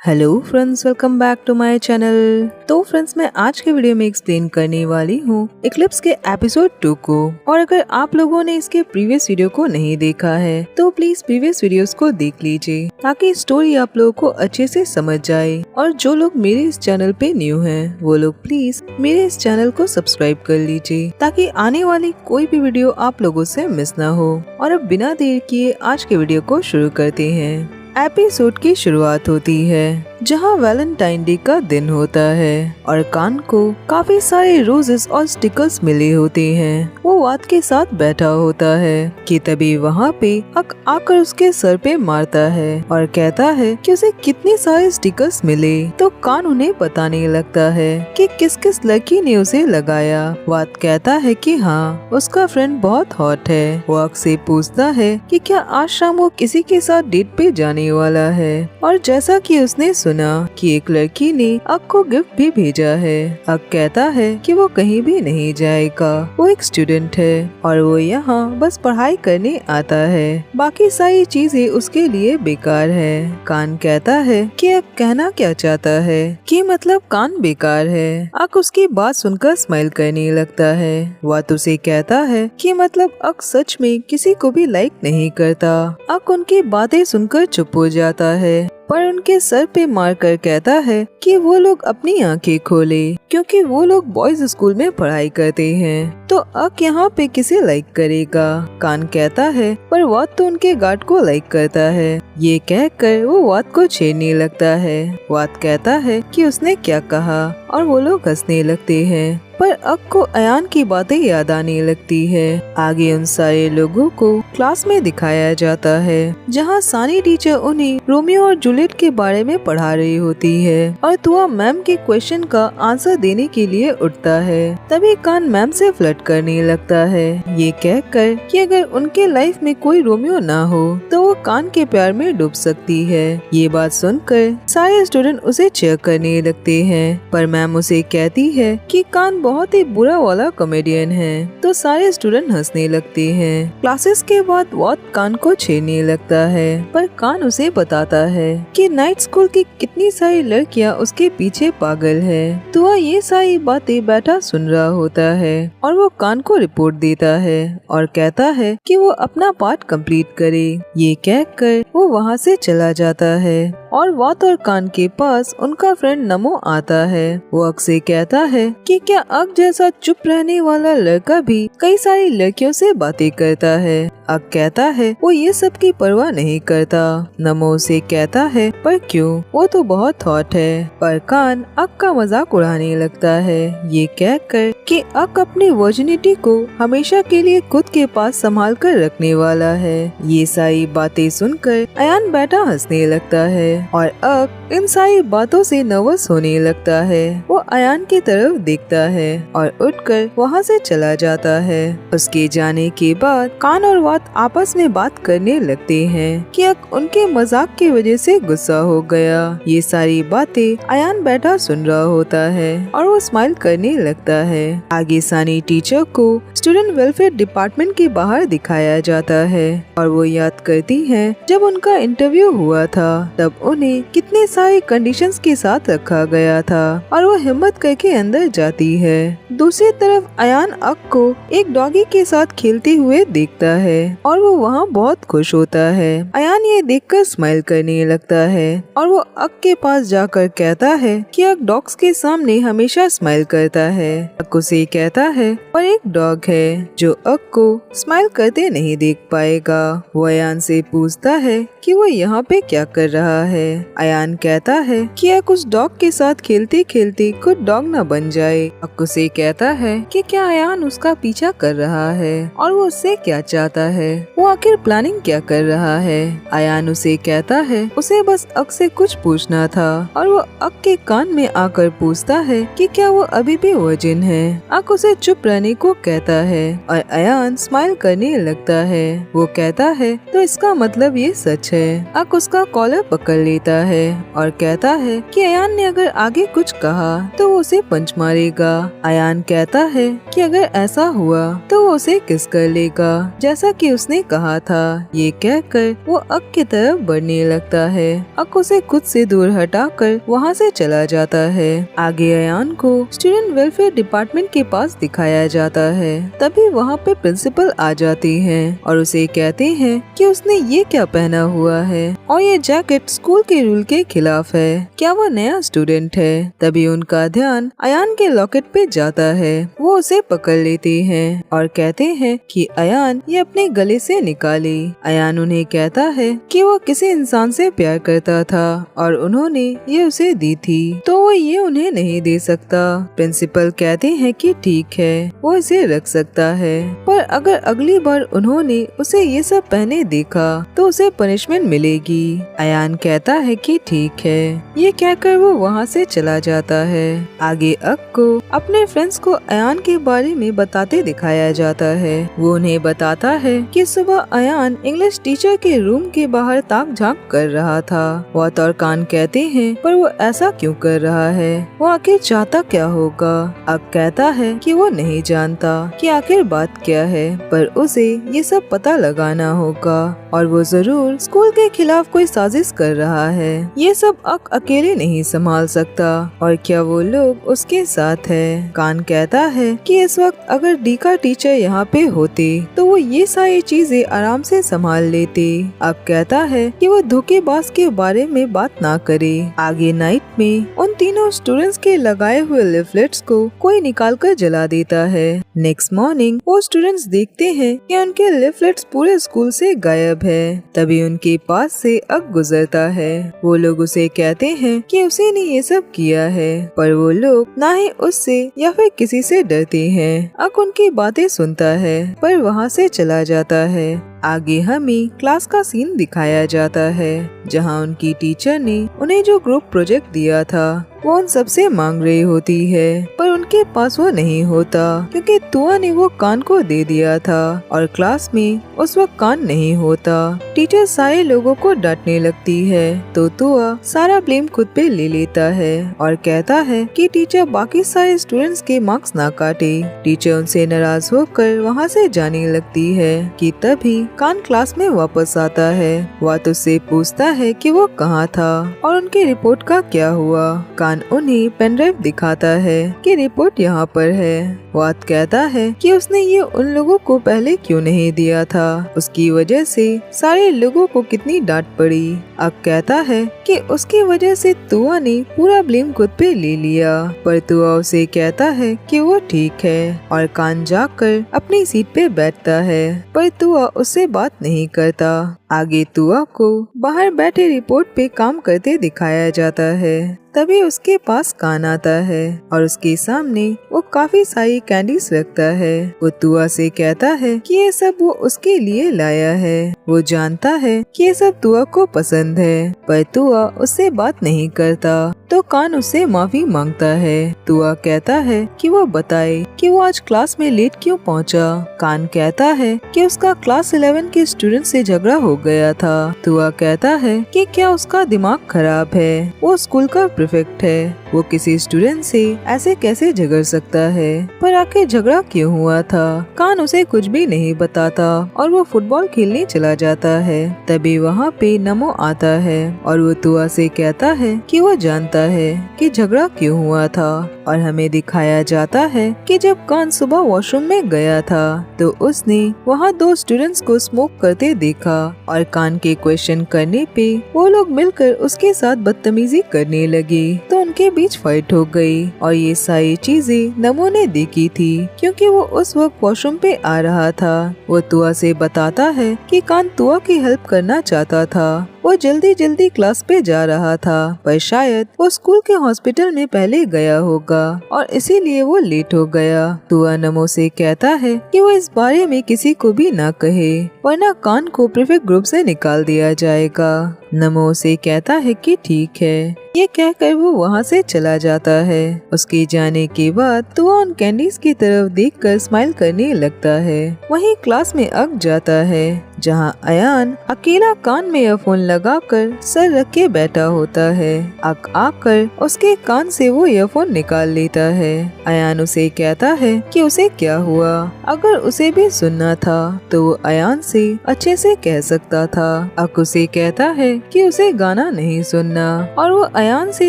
Hello friends, welcome back to my channel. तो friends, मैं आज के वीडियो में एक्सप्लेन करने वाली हूँ इक्लिप्स के एपिसोड 2 को। और अगर आप लोगों ने इसके प्रीवियस वीडियो को नहीं देखा है तो प्लीज प्रीवियस वीडियोस को देख लीजिए ताकि स्टोरी आप लोगों को अच्छे से समझ जाए। और जो लोग मेरे इस चैनल पे न्यू हैं वो लोग प्लीज मेरे इस चैनल को सब्सक्राइब कर लीजिए ताकि आने वाली कोई भी वीडियो आप लोगों से मिस ना हो। और अब बिना देर किए आज के वीडियो को शुरू करते हैं। एपिसोड की शुरुआत होती है जहां वैलेंटाइन डे का दिन होता है और कान को काफी सारे रोजेस और स्टिकर्स मिले होते हैं। वो वात के साथ बैठा होता है कि तभी वहाँ पे हक आकर उसके सर पे मारता है और कहता है कि उसे कितने सारे स्टिकर्स मिले। तो कान उन्हें बताने लगता है कि किस किस लड़की ने उसे लगाया। वात कहता है कि हाँ, उसका फ्रेंड बहुत हॉट है। वो हक से पूछता है कि क्या आज शाम वो किसी के साथ डेट पे जाने वाला है। और जैसा कि उसने सुना कि एक लड़की ने अक को गिफ्ट भी भेजा है। अक कहता है कि वो कहीं भी नहीं जाएगा, वो एक स्टूडेंट है और वो यहाँ बस पढ़ाई करने आता है। बाकी सारी चीजें उसके लिए बेकार है। कान कहता है कि अक कहना क्या चाहता है, कि मतलब कान बेकार है। अक उसकी बात सुनकर स्माइल करने लगता है। वात उसे कहता है कि मतलब अक सच में किसी को भी लाइक नहीं करता। अक उनकी बातें सुनकर चुप हो जाता है पर उनके सर पे मारकर कहता है कि वो लोग अपनी आंखें खोले क्योंकि वो लोग बॉयज स्कूल में पढ़ाई करते हैं। तो अक यहाँ पे किसे लाइक करेगा। कान कहता है पर वात तो उनके गार्ड को लाइक करता है। ये कहकर वो वात को छेड़ने लगता है। वात कहता है कि उसने क्या कहा और वो लोग हंसने लगते हैं। पर अक को अयान की बातें याद आने लगती है। आगे उन सारे लोगों को क्लास में दिखाया जाता है जहाँ सानी टीचर उन्हें रोमियो और जूलियट के बारे में पढ़ा रही होती है और तुआ मैम के क्वेश्चन का आंसर देने के लिए उठता है। तभी कान मैम से फ्लर्ट करने लगता है, ये कहकर कि अगर उनके लाइफ में कोई रोमियो ना हो तो वो कान के प्यार में डूब सकती है। ये बात सुनकर सारे स्टूडेंट उसे चीयर करने लगते हैं पर मैम उसे कहती है कि कान बहुत ही बुरा वाला कॉमेडियन है। तो सारे स्टूडेंट हंसने लगते हैं। क्लासेस के बाद वात कान को छेड़ने लगता है पर कान उसे बताता है कि नाइट स्कूल की कितनी सारी लड़कियां उसके पीछे पागल है। तो वह ये सारी बातें बैठा सुन रहा होता है और वो कान को रिपोर्ट देता है और कहता है कि वो अपना पार्ट कंप्लीट करे। ये कहकर वो वहाँ से चला जाता है और वात और कान के पास उनका फ्रेंड नमो आता है। वो अक से कहता है कि क्या अक जैसा चुप रहने वाला लड़का भी कई सारी लड़कियों से बातें करता है। अक कहता है वो ये सब की परवाह नहीं करता। नमो से कहता है पर क्यों, वो तो बहुत हॉट है। पर कान अक का मजाक उड़ाने लगता है, ये कहकर कि अक अपनी वर्जिनिटी को हमेशा के लिए खुद के पास संभाल कर रखने वाला है। ये सारी बातें सुनकर अयान बैठा हंसने लगता है और अक इन सारी बातों से नर्वस होने लगता है। वो अयान की तरफ देखता है और उठकर वहाँ से चला जाता है। उसके जाने के बाद कान और वात आपस में बात करने लगते हैं कि अक उनके मजाक की वजह से गुस्सा हो गया। ये सारी बातें अयान बैठा सुन रहा होता है और वो स्माइल करने लगता है। आगे सानी टीचर को स्टूडेंट वेलफेयर डिपार्टमेंट के बाहर दिखाया जाता है और वो याद करती है जब उनका इंटरव्यू हुआ था तब उन्हें कितने सारे कंडीशंस के साथ रखा गया था और वो हिम्मत करके अंदर जाती है। दूसरी तरफ अयान अक को एक डॉगी के साथ खेलते हुए देखता है और वो वहाँ बहुत खुश होता है। अयान ये देखकर स्माइल करने लगता है और वो अक के पास जाकर कहता है कि अक डॉग्स के सामने हमेशा स्माइल करता है। अक उसे कहता है पर एक डॉग है जो अक को स्माइल करते नहीं देख पाएगा। वो अयान से पूछता है कि वो यहाँ पे क्या कर रहा है। अयान कहता है कि अक उस डॉग के साथ खेलते खेलते खुद डॉग न बन जाए। अक उसे कहता है कि क्या अयान उसका पीछा कर रहा है और वो उससे क्या चाहता है, वो आखिर प्लानिंग क्या कर रहा है। अयान उसे कहता है उसे बस अक से कुछ पूछना था और वो अक के कान में आकर पूछता है कि क्या वो अभी भी वर्जिन है। अक उसे चुप रहने को कहता है और अयान स्माइल करने लगता है। वो कहता है तो इसका मतलब ये सच है। अक उसका कॉलर पकड़ लेता है और कहता है कि अयान ने अगर आगे कुछ कहा तो वो उसे पंच मारेगा। अयान कहता है कि अगर ऐसा हुआ तो वो उसे किस कर लेगा जैसा कि उसने कहा था। ये कहकर वो अक की तरफ बढ़ने लगता है। अक उसे खुद से दूर हटाकर वहाँ से चला जाता है। आगे अयान को स्टूडेंट वेलफेयर डिपार्टमेंट के पास दिखाया जाता है। तभी वहाँ पे प्रिंसिपल आ जाती है और उसे कहते हैं कि उसने ये क्या पहना हुआ है और ये जैकेट स्कूल के रूल के खिलाफ है। क्या वो नया स्टूडेंट है? तभी उनका ध्यान अयान के लॉकेट पे जाता है। वो उसे पकड़ लेते हैं और कहते हैं कि अयान ये अपने गले से निकाले। अयान उन्हें कहता है कि वो किसी इंसान से प्यार करता था और उन्होंने ये उसे दी थी तो वो ये उन्हें नहीं दे सकता। प्रिंसिपल कहते हैं कि ठीक है, वो इसे रख सकता है, पर अगर अगली बार उन्होंने उसे ये सब पहने देखा तो उसे पनिशमेंट मिलेगी। अयान कहता है कि ठीक है। ये कहकर वो वहाँ से चला जाता है। आगे अक को अपने फ्रेंड्स को अयान के बारे में बताते दिखाया जाता है। वो उन्हें बताता है कि सुबह अयान इंग्लिश टीचर के रूम के बाहर ताक झांक कर रहा था। वात और कान कहते हैं पर वो ऐसा क्यों कर रहा है? वो आखिर चाहता क्या होगा? अक कहता है कि वो नहीं जानता कि आखिर बात क्या है, पर उसे ये सब पता लगाना होगा और वो जरूर स्कूल के खिलाफ कोई साजिश कर रहा है। ये सब अक अकेले नहीं संभाल सकता और क्या वो लोग उसके साथ है? कान कहता है कि इस वक्त अगर डीका टीचर यहाँ पे होते तो वो ये सारी चीजें आराम से संभाल लेते। अक कहता है कि वो धोखेबाज के बारे में बात ना करे। आगे नाइट में उन तीनों स्टूडेंट्स के लगाए हुए लिफलेट्स को कोई निकाल कर जला देता है। नेक्स्ट मॉर्निंग वो स्टूडेंट्स देखते हैं कि उनके लिफलेट्स पूरे स्कूल से गायब है। तभी उनके पास से अक गुजरता है। वो लोग उसे कहते हैं कि उसे ने ये सब किया है, पर वो लोग ना ही उससे या फिर किसी से डरते हैं। अक उनकी बातें सुनता है पर वहाँ से चला जाता है। आगे हमें क्लास का सीन दिखाया जाता है जहाँ उनकी टीचर ने उन्हें जो ग्रुप प्रोजेक्ट दिया था वो उन सबसे मांग रही होती है, पर उनके पास वो नहीं होता क्योंकि तुआ ने वो कान को दे दिया था और क्लास में उस वक्त कान नहीं होता। टीचर सारे लोगों को डांटने लगती है तो तुआ सारा ब्लेम खुद पे ले लेता है और कहता है कि टीचर बाकी सारे स्टूडेंट्स के मार्क्स ना काटे। टीचर उनसे नाराज होकर वहाँ से जाने लगती है कि तभी कान क्लास में वापस आता है। वात उससे पूछता है कि वो कहाँ था और उनकी रिपोर्ट का क्या हुआ। कान उन्हें पेनड्राइव दिखाता है कि रिपोर्ट यहाँ पर है। वात कहता है कि उसने ये उन लोगों को पहले क्यों नहीं दिया था, उसकी वजह से सारे लोगों को कितनी डांट पड़ी। अक कहता है कि उसकी वजह से तुआ ने पूरा ब्लेम खुद पे ले लिया, पर तुआ उसे कहता है कि वो ठीक है और कान जाकर अपनी सीट पे बैठता है, पर तुआ उससे बात नहीं करता। आगे तुआ को बाहर बैठे रिपोर्ट पे काम करते दिखाया जाता है। तभी उसके पास कान आता है और उसके सामने वो काफी सारी कैंडीज रखता है। वो तुआ से कहता है कि ये सब वो उसके लिए लाया है। वो जानता है कि ये सब तुआ को पसंद है, पर तुआ उससे बात नहीं करता तो कान उससे माफी मांगता है। तुआ कहता है कि वो बताए कि वो आज क्लास में लेट क्यों पहुंचा। कान कहता है कि उसका क्लास 11 के स्टूडेंट से झगड़ा हो गया था। तुआ कहता है कि क्या उसका दिमाग खराब है, वो स्कूल का प्रीफेक्ट है, वो किसी स्टूडेंट से ऐसे कैसे झगड़ सकता है, पर आखिर झगड़ा क्यों हुआ था। कान उसे कुछ भी नहीं बताता और वो फुटबॉल खेलने चला जाता है। तभी वहाँ पे नमो आता है और वो तुआ से कहता है कि वो जानता है कि झगड़ा क्यों हुआ था और हमें दिखाया जाता है कि जब कान सुबह वॉशरूम में गया था तो उसने वहाँ 2 स्टूडेंट्स को स्मोक करते देखा और कान के क्वेश्चन करने पे वो लोग मिलकर उसके साथ बदतमीजी करने लगे तो उनके बीच फाइट हो गई और ये सारी चीजें नमो ने देखी थी क्योंकि वो उस वक्त वॉशरूम पे आ रहा था। वो तुआ से बताता है कि कान तुआ की हेल्प करना चाहता था। वो जल्दी जल्दी क्लास पे जा रहा था, पर शायद वो स्कूल के हॉस्पिटल में पहले गया होगा और इसीलिए वो लेट हो गया। तुआ नमो से कहता है कि वो इस बारे में किसी को भी ना कहे, वरना कान को प्रीफेक्ट ग्रुप से निकाल दिया जाएगा। नमो से कहता है कि ठीक है। ये कहकर वो वहाँ से चला जाता है। उसके जाने के बाद तुआ उन कैंडीज की तरफ देखकर स्माइल करने लगता है। वहीं क्लास में अक जाता है, जहाँ अयान अकेला कान में ईयरफोन लगाकर सर रख के बैठा होता है। अक आकर उसके कान से वो ईयरफोन निकाल लेता है। अयान उसे कहता है कि उसे क्या हुआ, अगर उसे भी सुनना था तो वो अयान से अच्छे से कह सकता था। अक उसे कहता है कि उसे गाना नहीं सुनना और वो अयान से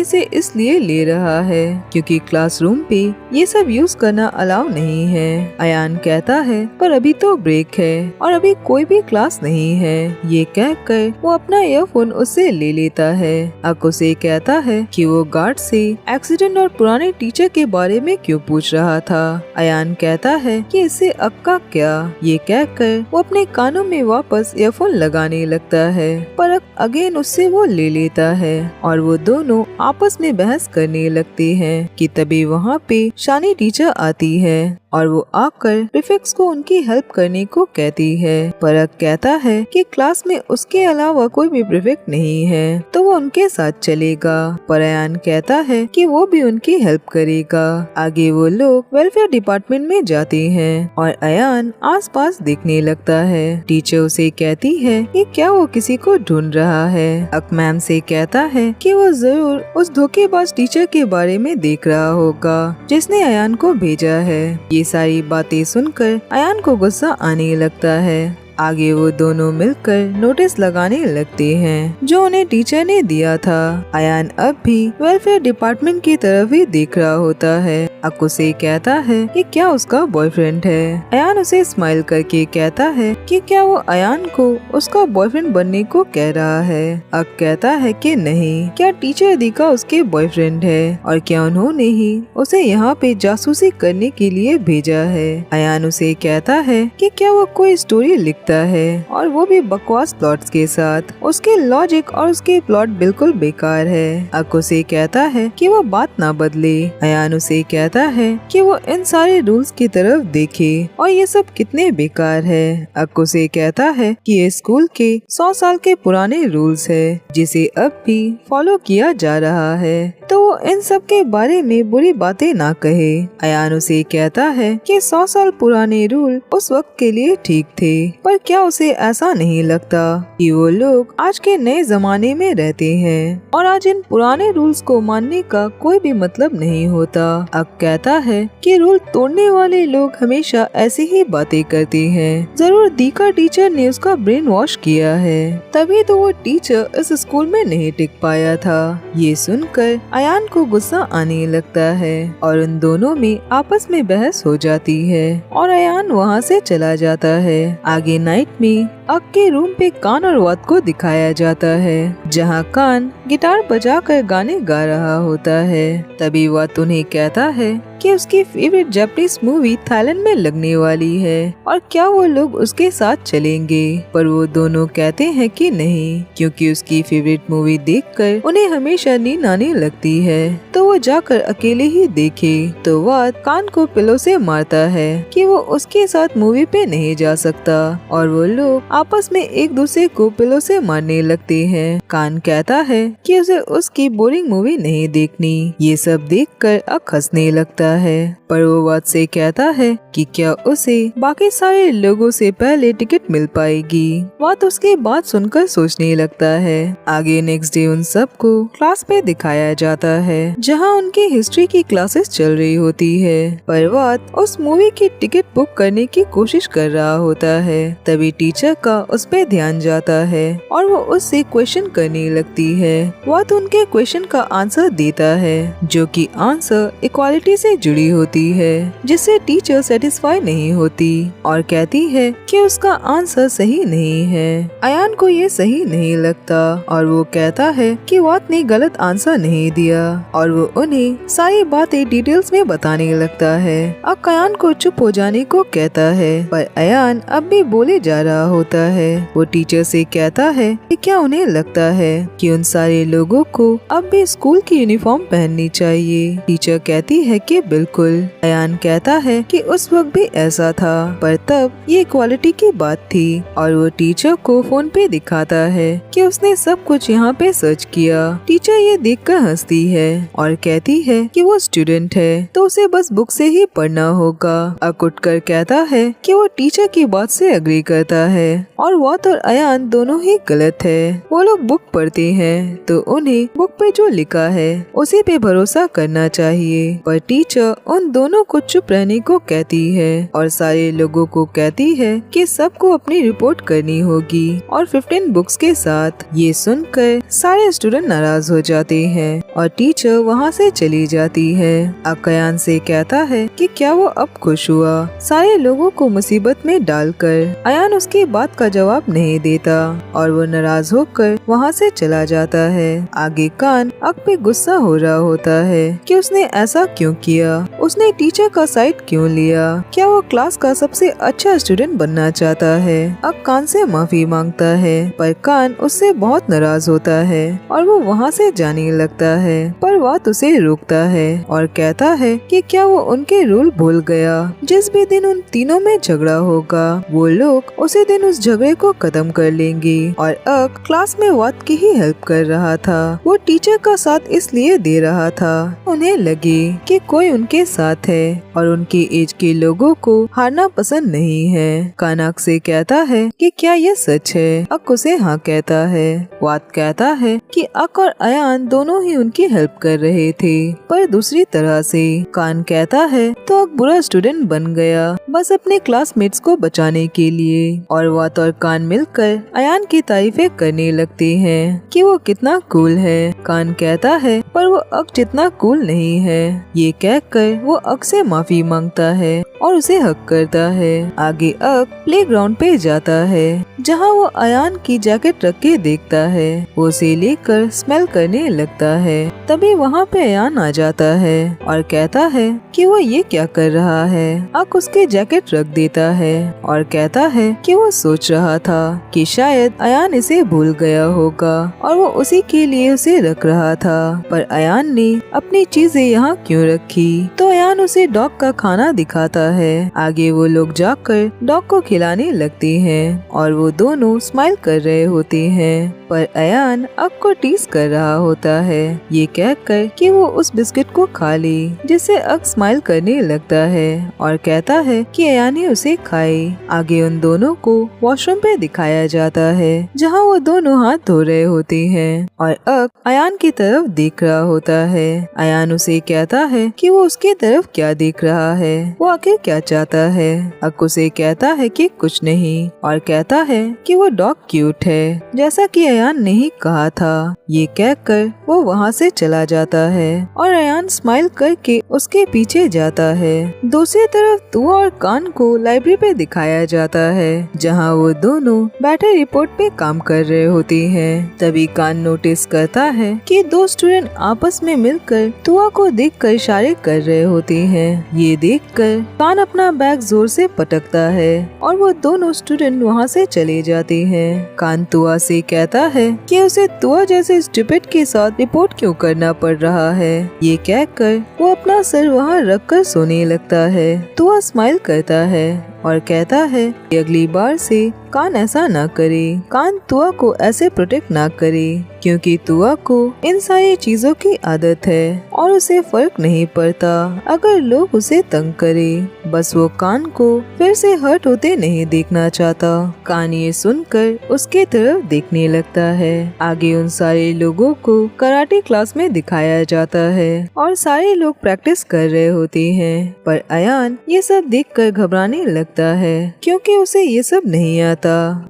इसे इसलिए ले रहा है क्योंकि क्लासरूम पे ये सब यूज करना अलाउ नहीं है। अयान कहता है पर अभी तो ब्रेक है और अभी कोई भी क्लास नहीं है। ये कहकर वो अपना ईयरफोन उससे ले लेता है। अक उसे कहता है कि वो गार्ड से एक्सीडेंट और पुराने टीचर के बारे में क्यों पूछ रहा था। अयान कहता है कि इससे अक का क्या। ये कहकर वो अपने कानों में वापस ईयरफोन लगाने लगता है, पर अक अगेन उससे वो ले लेता है और वो दोनों आपस में बहस करने लगते हैं कि तभी वहाँ पे शानी टीचर आती है और वो आकर प्रीफेक्ट्स को उनकी हेल्प करने को कहती है। पर अक कहता है कि क्लास में उसके अलावा कोई भी प्रीफेक्ट नहीं है, तो वो उनके साथ चलेगा। पर अयान कहता है कि वो भी उनकी हेल्प करेगा। आगे वो लोग वेलफेयर डिपार्टमेंट में जाते हैं और अयान आसपास देखने लगता है। टीचर उसे कहती है कि क्या वो किसी को ढूंढ रहा है। अक मैम से कहता है कि वो जरूर उस धोखेबाज टीचर के बारे में देख रहा होगा जिसने अयान को भेजा है। ये सारी बातें सुनकर अयान को गुस्सा आने लगता है। आगे वो दोनों मिलकर नोटिस लगाने लगते हैं जो उन्हें टीचर ने दिया था। अयान अब भी वेलफेयर डिपार्टमेंट की तरफ ही देख रहा होता है। अक उसे कहता है कि क्या उसका बॉयफ्रेंड है। अयान उसे स्माइल करके कहता है कि क्या वो अयान को उसका बॉयफ्रेंड बनने को कह रहा है। अक कहता है कि नहीं, क्या टीचर दीका उसके बॉयफ्रेंड है और क्या उन्होंने ही उसे यहाँ पे जासूसी करने के लिए भेजा है। अयान उसे कहता है कि क्या वो कोई स्टोरी लिखता है और वो भी बकवास प्लॉट्स के साथ। उसके लॉजिक और उसके प्लॉट बिल्कुल बेकार है। अक उसे कहता है कि वो बात ना बदले। अयान उसे कहता है कि वो इन सारे रूल्स की तरफ देखे और ये सब कितने बेकार है। अक उसे कहता है कि ये स्कूल के 100 साल के पुराने रूल्स है जिसे अब भी फॉलो किया जा रहा है, तो वो इन सब के बारे में बुरी बातें ना कहे। अयान उसे कहता है कि 100 साल पुराने रूल उस वक्त के लिए ठीक थे, पर क्या उसे ऐसा नहीं लगता कि वो लोग आज के नए जमाने में रहते हैं और आज इन पुराने रूल्स को मानने का कोई भी मतलब नहीं होता। अक कहता है कि रूल तोड़ने वाले लोग हमेशा ऐसी ही बातें करते हैं। जरूर दीका टीचर ने उसका ब्रेन वॉश किया है, तभी तो वो टीचर इस स्कूल में नहीं टिक पाया था। ये सुनकर अयान को गुस्सा आने लगता है और उन दोनों में आपस में बहस हो जाती है और अयान वहाँ से चला जाता है। आगे नाइट में अक के रूम पे कान और वात को दिखाया जाता है, जहाँ कान गिटार बजाकर गाने गा रहा होता है। तभी वात उन्हें कहता है कि उसकी फेवरेट जापानीज मूवी थाईलैंड में लगने वाली है और क्या वो लोग उसके साथ चलेंगे। पर वो दोनों कहते हैं कि नहीं, क्योंकि उसकी फेवरेट मूवी देखकर उन्हें हमेशा नींद आने लगती है, तो वो जाकर अकेले ही देखे। तो वात कान को पिलो से मारता है कि वो उसके साथ मूवी पे नहीं जा सकता और वो लोग आपस में एक दूसरे को पिलो से मारने लगते हैं। कान कहता है कि उसे उसकी बोरिंग मूवी नहीं देखनी। ये सब देखकर अक हंसने लगता है, पर वो वात से कहता है कि क्या उसे बाकी सारे लोगों से पहले टिकट मिल पाएगी। वात उसकी बात सुनकर सोचने लगता है। आगे नेक्स्ट डे उन सबको क्लास पे दिखाया जाता है, जहाँ उनकी हिस्ट्री की क्लासेस चल रही होती है। पर वात उस मूवी की टिकट बुक करने की कोशिश कर रहा होता है। तभी टीचर का उस पे ध्यान जाता है और वो उससे क्वेश्चन करने लगती है। वात उनके क्वेश्चन का आंसर देता है, जो कि आंसर इक्वालिटी से जुड़ी होती है, जिससे टीचर सेटिस्फाई नहीं होती और कहती है कि उसका आंसर सही नहीं है। अयान को ये सही नहीं लगता और वो कहता है कि वात ने गलत आंसर नहीं दिया और वो उन्हें सारी बातें डिटेल्स में बताने लगता है। अब अयान को चुप हो जाने को कहता है, पर अयान अब भी बोले जा रहा होता होता है। वो टीचर से कहता है कि क्या उन्हें लगता है कि उन सारे लोगों को अब भी स्कूल की यूनिफॉर्म पहननी चाहिए। टीचर कहती है कि बिल्कुल। अयान कहता है कि उस वक्त भी ऐसा था, पर तब ये इक्वालिटी की बात थी। और वो टीचर को फोन पे दिखाता है कि उसने सब कुछ यहाँ पे सर्च किया। टीचर ये देखकर हंसती है और कहती है कि वो स्टूडेंट है तो उसे बस बुक से ही पढ़ना होगा। अक उठकर कहता है कि वो टीचर की बात से एग्री करता है और वात और अयान दोनों ही गलत है। वो लोग बुक पढ़ते हैं तो उन्हें बुक पे जो लिखा है उसी पे भरोसा करना चाहिए, पर टीचर उन दोनों को चुप रहने को कहती है और सारे लोगों को कहती है कि सबको अपनी रिपोर्ट करनी होगी और 15 बुक्स के साथ। ये सुनकर सारे स्टूडेंट नाराज हो जाते हैं और टीचर वहाँ से चली जाती है। अयान से कहता है कि क्या वो अब खुश हुआ। सारे लोगों को मुसीबत में डालकर अयान उसकी बात का जवाब नहीं देता और वो नाराज होकर वहाँ से चला जाता है। आगे कान अक पे गुस्सा हो रहा होता है कि उसने ऐसा क्यों किया, उसने टीचर का साइड क्यों लिया, क्या वो क्लास का सबसे अच्छा स्टूडेंट बनना चाहता है। अक कान से माफी मांगता है पर कान उससे बहुत नाराज होता है और वो वहाँ से जाने लगता है, पर वात उसे रोकता है और कहता है कि क्या वो उनके रूल भूल गया। जिस भी दिन उन तीनों में झगड़ा होगा वो लोग उसी दिन उस झगड़े को खत्म कर लेंगे। और अक क्लास में वात की ही हेल्प कर रहा था। वो टीचर का साथ इसलिए दे रहा था उन्हें लगे कि कोई उनके साथ है और उनके एज के लोगों को हारना पसंद नहीं है। कान अक से कहता है कि क्या ये सच है। अक उसे हाँ कहता है। वात कहता है कि अक और अयान दोनों ही उनकी हेल्प कर रहे थे पर दूसरी तरह से। कान कहता है तो अक बुरा स्टूडेंट बन गया बस अपने क्लासमेट्स को बचाने के लिए। और वात और कान मिलकर अयान की तारीफें करने लगते हैं कि वो कितना कूल है। कान कहता है पर वो अक जितना कूल नहीं है। ये कहकर वो अक से माफी मांगता है और उसे हक करता है। आगे अक प्लेग्राउंड पे जाता है जहाँ वो अयान की जैकेट रख के देखता है। वो उसे लेकर स्मेल करने लगता है। तभी वहाँ पे अयान आ जाता है और कहता है कि वो ये क्या कर रहा है। अक उसके जैकेट रख देता है और कहता है कि वो सोच रहा था कि शायद अयान इसे भूल गया होगा और वो उसी के लिए उसे रख रहा था, पर अयान ने अपनी चीजें यहाँ क्यों रखी। तो अयान उसे डॉग का खाना दिखाता है। आगे वो लोग जाकर डॉग को खिलाने लगते हैं और वो दोनों स्माइल कर रहे होते हैं, पर अयान अक को टीज कर रहा होता है ये कहकर कि वो उस बिस्किट को खा ले, जिससे अक स्माइल करने लगता है और कहता है कि अयान ही उसे खाए। आगे उन दोनों को वॉशरूम पे दिखाया जाता है जहाँ वो दोनों हाथ धो रहे होते हैं और अक अयान की तरफ देख रहा होता है। अयान उसे कहता है कि वो उसकी तरफ क्या देख रहा है, वो आखिर क्या चाहता है। अक उसे कहता है कि कुछ नहीं और कहता है कि वो डॉग क्यूट है जैसा कि अयान ने ही कहा था। ये कहकर वो वहाँ से चला जाता है और अयान स्माइल करके उसके पीछे जाता है। दूसरी तरफ तुआ और कान को लाइब्रेरी पे दिखाया जाता है जहाँ वो दोनों बैठे रिपोर्ट पे काम कर रहे होते हैं। तभी कान नोटिस करता है कि दो स्टूडेंट आपस में मिलकर तुआ को देखकर इशारे कर रहे होते हैं। ये देखकर कान अपना बैग जोर से पटकता है और वो दोनों स्टूडेंट वहाँ से चले जाते हैं। कान तुआ से कहता है कि उसे तुआ जैसे स्टूपिड के साथ रिपोर्ट क्यों करना पड़ रहा है। ये कहकर वो अपना सर वहाँ रखकर सोने लगता है। तुआ स्माइल करता है और कहता है कि अगली बार से कान ऐसा ना करे, कान तुआ को ऐसे प्रोटेक्ट ना करे, क्योंकि तुआ को इन सारी चीजों की आदत है और उसे फर्क नहीं पड़ता अगर लोग उसे तंग करे। बस वो कान को फिर से हर्ट होते नहीं देखना चाहता। कान ये सुनकर उसके तरफ देखने लगता है। आगे उन सारे लोगों को कराटे क्लास में दिखाया जाता है और सारे लोग प्रैक्टिस कर रहे होते हैं, पर अयान ये सब देखकर घबराने लगता है क्योंकि उसे ये सब नहीं आता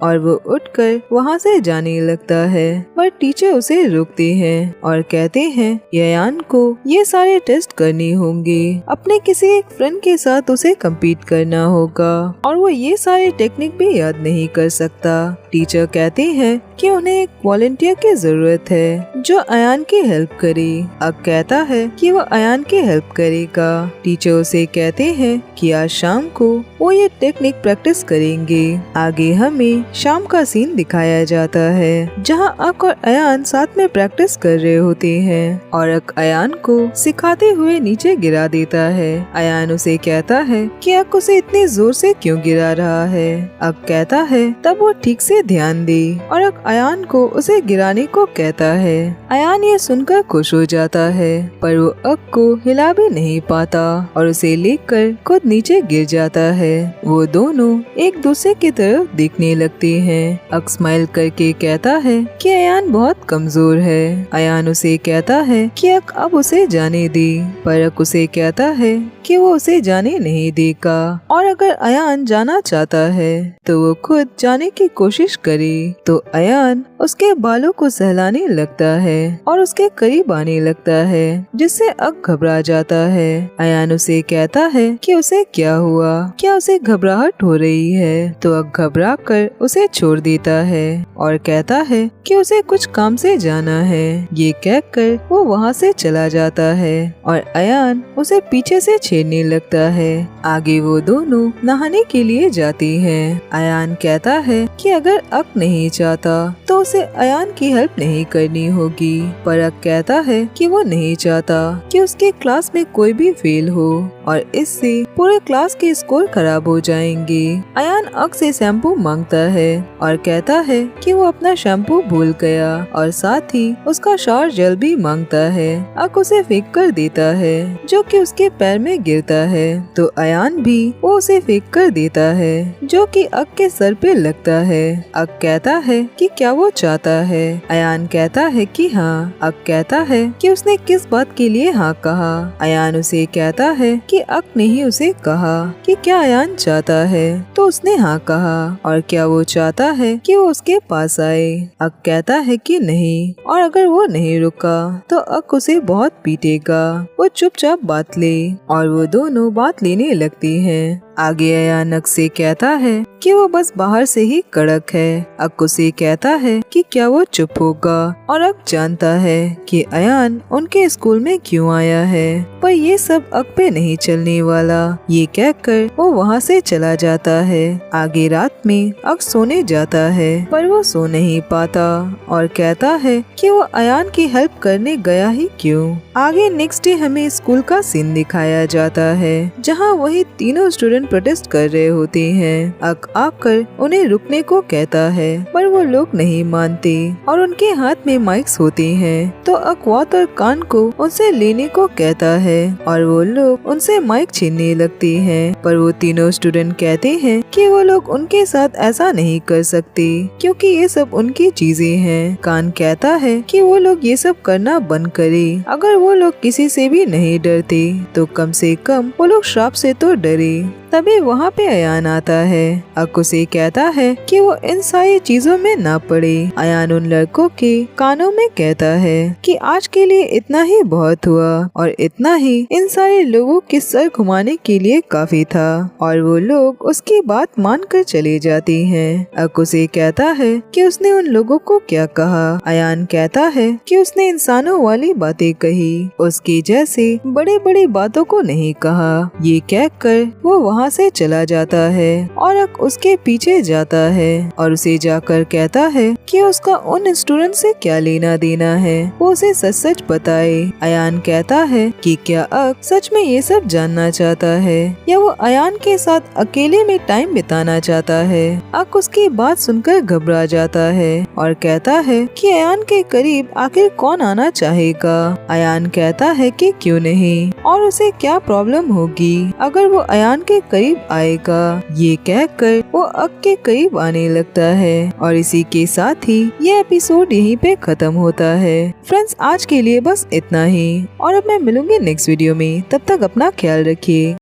और वो उठकर वहाँ से जाने लगता है। पर टीचर उसे रोकते हैं और कहते हैं कि अयान को ये सारे टेस्ट करने होंगे, अपने किसी एक फ्रेंड के साथ उसे compete करना होगा और वो ये सारे टेक्निक भी याद नहीं कर सकता। टीचर कहते हैं कि उन्हें एक वॉलंटियर की जरूरत है जो अयान की हेल्प करे। अब कहता है कि वो अयान की हेल्प करेगा। टीचर उसे कहते हैं कि आज शाम को वो ये टेक्निक प्रैक्टिस करेंगे। आगे हमें शाम का सीन दिखाया जाता है जहाँ अक और अयान साथ में प्रैक्टिस कर रहे होते हैं और अक अयान को सिखाते हुए नीचे गिरा देता है। अयान उसे कहता है कि अक उसे इतनी जोर से क्यों गिरा रहा है। अक कहता है तब वो ठीक से ध्यान दे और अक अयान को उसे गिराने को कहता है। अयान ये सुनकर खुश हो जाता है पर वो अक को हिला भी नहीं पाता और उसे लेकर खुद नीचे गिर जाता है। वो दोनों एक दूसरे की तरफ देखने लगते हैं। अक स्माइल करके कहता है कि अयान बहुत कमजोर है। अयान उसे कहता है कि अक अब उसे जाने दे पर अक उसे कहता है कि वो उसे जाने नहीं देगा और अगर अयान जाना चाहता है तो वो खुद जाने की कोशिश करे। तो अयान उसके बालों को सहलाने लगता है और उसके करीब आने लगता है जिससे अक घबरा जाता है। अयान उसे कहता है कि उसे क्या हुआ, क्या उसे घबराहट हो रही है। तो अक घबरा कर उसे छोड़ देता है और कहता है कि उसे कुछ काम से जाना है। ये कहकर वो वहाँ से चला जाता है और अयान उसे पीछे से छेड़ने लगता है। आगे वो दोनों नहाने के लिए जाती हैं। अयान कहता है कि अगर अक नहीं चाहता तो उसे अयान की हेल्प नहीं करनी होगी पर अक कहता है कि वो नहीं चाहता कि उसके क्लास में कोई भी फेल हो और इससे पूरे क्लास के स्कोर खराब हो जाएंगे। अयान अक से शैम्पू मांगता है और कहता है कि वो अपना शैम्पू भूल गया और साथ ही उसका शावर जेल भी मांगता है। अक उसे फेंक कर देता है जो कि उसके पैर में गिरता है तो अयान भी वो उसे फेंक कर देता है जो कि अक के सर पे लगता है। अक कहता है कि क्या वो चाहता है। अयान कहता है कि हाँ। अक कहता है कि उसने किस बात के लिए हाँ कहा। अयान उसे कहता है कि अक ने ही उसे कहा कि क्या अयान चाहता है तो उसने हाँ कहा और क्या वो चाहता है कि वो उसके पास आए। अक कहता है कि नहीं और अगर वो नहीं रुका तो अक उसे बहुत पीटेगा। वो चुपचाप बात ले और वो दोनों बात लेने लगती हैं। आगे अयान अक से कहता है कि वो बस बाहर से ही कड़क है। अक उसे कहता है कि क्या वो चुप होगा और अक जानता है कि अयान उनके स्कूल में क्यों आया है पर ये सब अक पे नहीं चलने वाला। ये कहकर वो वहाँ से चला जाता है। आगे रात में अक सोने जाता है पर वो सो नहीं पाता और कहता है कि वो अयान की हेल्प करने गया ही क्यों। आगे नेक्स्ट डे हमें स्कूल का सीन दिखाया जाता है जहाँ वही तीनों स्टूडेंट प्रोटेस्ट कर रहे होते हैं। अक आकर उन्हें रुकने को कहता है पर वो लोग नहीं मानते और उनके हाथ में माइक्स होते हैं। तो अक वात और कान को उनसे लेने को कहता है और वो लोग उनसे माइक छीनने लगते हैं पर वो तीनों स्टूडेंट कहते हैं कि वो लोग उनके साथ ऐसा नहीं कर सकते क्योंकि ये सब उनकी चीजें हैं। कान कहता है कि वो लोग ये सब करना बंद करे। अगर वो लोग किसी से भी नहीं डरते तो कम से कम वो लोग श्राप से तो डरे। तभी वहाँ पे अयान आता है। अक उसे कहता है कि वो इन सारी चीजों में ना पड़े। अयान उन लड़कों के कानों में कहता है कि आज के लिए इतना ही बहुत हुआ और इतना ही इन सारे लोगों के सर घुमाने के लिए काफी था और वो लोग उसकी बात मान कर चले जाते हैं। अक उसे कहता है कि उसने उन लोगों को क्या कहा। अयान कहता है कि उसने इंसानों वाली बातें कही, उसके जैसे बड़े बड़ी बातों को नहीं कहा। ये कहकर वो वहाँ से चला जाता है और अक उसके पीछे जाता है और उसे जाकर कहता है कि उसका उन स्टूडेंट से क्या लेना देना है, वो उसे सच सच बताए। अयान कहता है कि क्या अक सच में ये सब जानना चाहता है या वो अयान के साथ अकेले में टाइम बिताना चाहता है। अक उसकी बात सुनकर घबरा जाता है और कहता है कि अयान के करीब आखिर कौन आना चाहेगा। अयान कहता है कि क्यों नहीं और उसे क्या प्रॉब्लम होगी अगर वो अयान के करीब आएगा। ये कहकर वो अक के करीब आने लगता है और इसी के साथ ही ये एपिसोड यहीं पे खत्म होता है। फ्रेंड्स, आज के लिए बस इतना ही और अब मैं मिलूंगी नेक्स्ट वीडियो में। तब तक अपना ख्याल रखिए।